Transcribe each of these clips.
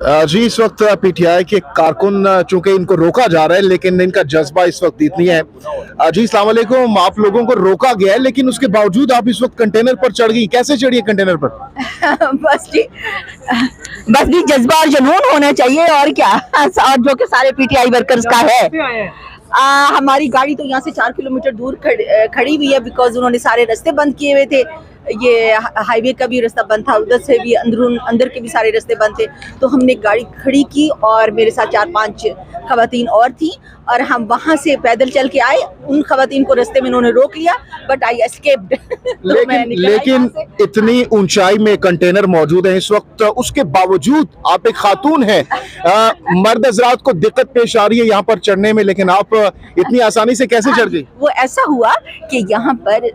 जी इस वक्त पीटीआई के कारकुन चूंकि इनको रोका जा रहा है लेकिन इनका जज्बा इस वक्त इतनी है। जी अस्सलाम वालेकुम, आप लोगों को रोका गया है लेकिन उसके बावजूद आप इस वक्त कंटेनर पर चढ़ गई, कैसे चढ़ी है कंटेनर पर? बस भी जज्बा और जुनून होना चाहिए और क्या। और जो कि सारे पीटीआई वर्कर्स का है। हमारी गाड़ी तो यहाँ से 4 किलोमीटर दूर खड़ी हुई है बिकॉज उन्होंने सारे रास्ते बंद किए हुए थे। ये हाईवे का भी रास्ता बंद था, उधर से भी अंदर के भी सारे रास्ते बंद थे। तो हमने गाड़ी खड़ी की और मेरे साथ 4-5 खवातीन और थी और हम वहां से पैदल चल के आए। उन खवातीन को रास्ते में उन्होंने रोक लिया बट आई एस्केप्ड। लेकिन इतनी ऊंचाई में कंटेनर मौजूद है इस वक्त, उसके बावजूद आप एक खातून है, मर्द हजरात को दिक्कत पेश आ रही है यहाँ पर चढ़ने में, लेकिन आप इतनी आसानी से कैसे चढ़ गई? वो ऐसा हुआ कि यहाँ पर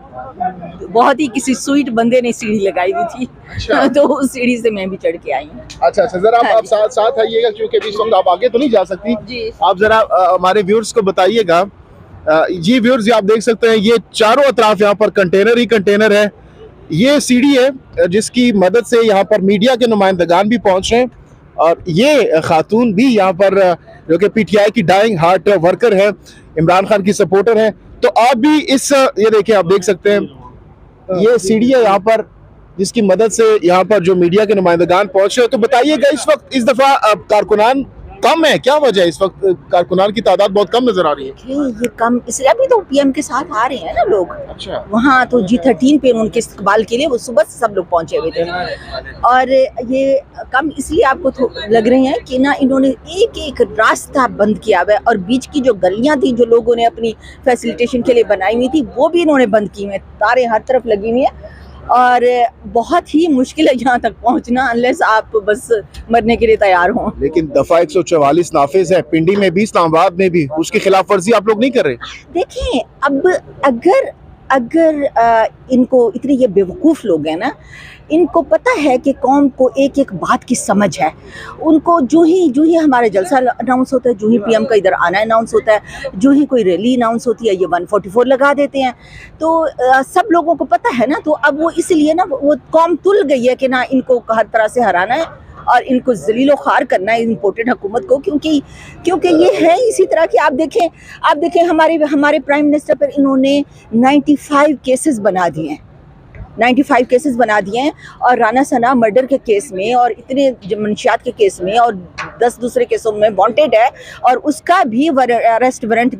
बहुत ही किसी स्वीट बंदे ने सीढ़ी लगाई हुई थी। अच्छा। तो उस सीढ़ी से मैं भी चढ़ के आई हूँ। अच्छा, जरा आप साथ आइएगा क्योंकि इस वक्त आप आगे तो नहीं जा सकती जी। आप जरा हमारे व्यूअर्स को बताइएगा। जी व्यूअर्स, आप देख सकते हैं ये चारों अतराफ यहाँ पर कंटेनर ही कंटेनर है। ये सीढ़ी है जिसकी मदद से यहाँ पर मीडिया के नुमाइंदगान भी पहुंच रहे हैं और ये खातून भी यहाँ पर जो कि पीटीआई की डाइंग हार्ट वर्कर है, इमरान खान की सपोर्टर है। तो आप भी ये देखिए, आप देख सकते हैं ये सीढ़ी है यहाँ पर जिसकी मदद से यहाँ पर जो मीडिया के नुमाइंदगान पहुंचे। तो बताइएगा इस वक्त इस दफा कारकुनान कम है, क्या वजह है? इस वक्त कारकुनान की तादाद बहुत कम नजर आ रही है। ये कम इसलिए अभी तो पीएम के साथ आ रहे हैं ना लोग। अच्छा। वहाँ तो G13 पे उनके इस्तकबाल के लिए वो सुबह से सब लोग पहुंचे हुए थे और ये कम इसलिए आपको लग रहे हैं कि ना इन्होंने एक रास्ता बंद किया हुआ है और बीच की जो गलियां थी जो लोगों ने अपनी फैसिलिटेशन के लिए बनाई हुई थी वो भी इन्होंने बंद की हुई है। तारे हर तरफ लगी हुई है और बहुत ही मुश्किल है यहाँ तक पहुँचना अनलेस आप बस मरने के लिए तैयार हों। लेकिन दफा 144 नाफिज है, पिंडी में भी इस्लामाबाद में भी, उसकी खिलाफ वर्जी आप लोग नहीं कर रहे। देखिए अब अगर इनको इतने ये बेवकूफ़ लोग हैं ना, इनको पता है कि कौम को एक एक बात की समझ है। उनको जो ही हमारा जलसा अनाउंस होता है, जो ही पीएम का इधर आना अनाउंस होता है, जो ही कोई रैली अनाउंस होती है, ये 144 लगा देते हैं। तो सब लोगों को पता है ना, तो अब वो इसलिए ना वो कौम तुल गई है कि ना इनको हर तरह से हराना है और इनको जलीलो खार करना है इम्पोर्टेड हुकूमत को, क्योंकि ये है इसी तरह की। आप देखें हमारे प्राइम मिनिस्टर पर इन्होंने 95 केसेस बना दिए हैं, 95 केसेस बना दिए हैं और राना सना मर्डर के केस में और इतने मंशियात के केस में और 10 दूसरे केसों में वांटेड है और उसका भी अरेस्ट वारंट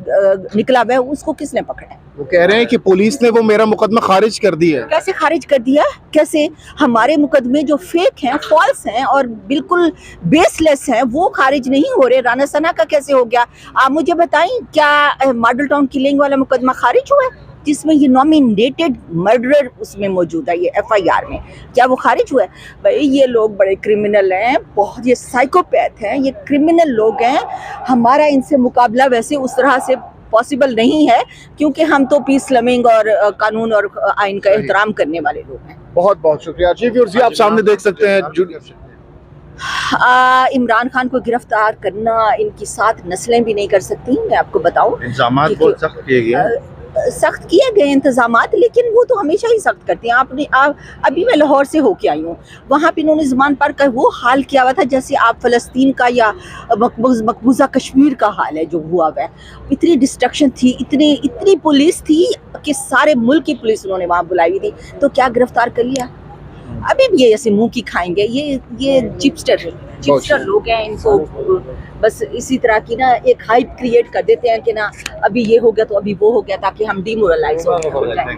निकला हुआ है। उसको किसने पकड़ा है? वो कह रहे हैं कि पुलिस ने वो मेरा मुकदमा खारिज कर दिया है। कैसे खारिज कर दिया? कैसे? हमारे मुकदमे जो फेक हैं, फॉल्स हैं और बिल्कुल बेसलेस हैं, वो खारिज नहीं हो रहे। राना सना का कैसे हो गया? आप मुझे बताएं, क्या मॉडल टाउन किलिंग वाला मुकदमा खारिज हुआ है जिसमें ये नॉमिनेटेड मर्डरर उसमें मौजूद है, ये FIR में, क्या वो खारिज हुआ है? भाई ये लोग बड़े क्रिमिनल हैं, बहुत ये साइकोपैथ हैं, ये क्रिमिनल लोग हैं। हमारा इनसे मुकाबला वैसे उस तरह से पॉसिबल नहीं है क्योंकि हम तो पीस लविंग और कानून और आइन का एहतराम करने वाले लोग हैं। बहुत बहुत शुक्रिया जी। व्यूअर्स, आप सामने देख सकते हैं इमरान खान को गिरफ्तार करना इनकी 7 नस्लें भी नहीं कर सकती। मैं आपको बताऊं, इंतजामात बहुत सख्त किए गए, सख्त किए गए इंतजामात, लेकिन वो तो हमेशा ही सख्त करते हैं। अभी मैं लाहौर से होके आई हूँ, वहाँ पे इन्होंने ज़ुबान पर का वो हाल किया हुआ था जैसे आप फ़लस्तीन का या मकबूजा कश्मीर का हाल है जो हुआ हुआ है। इतनी डिस्ट्रक्शन थी, इतनी पुलिस थी कि सारे मुल्क की पुलिस उन्होंने वहाँ बुलाई हुई थी। तो क्या गिरफ्तार कर लिया? अभी भी ये ऐसे मुंह की खाएंगे। ये चिपस्टर लोग हैं, इनको बस इसी तरह की ना एक हाइप क्रिएट कर देते हैं कि ना अभी ये हो गया तो अभी वो हो गया ताकि हम डिमोरलाइज हो जाए।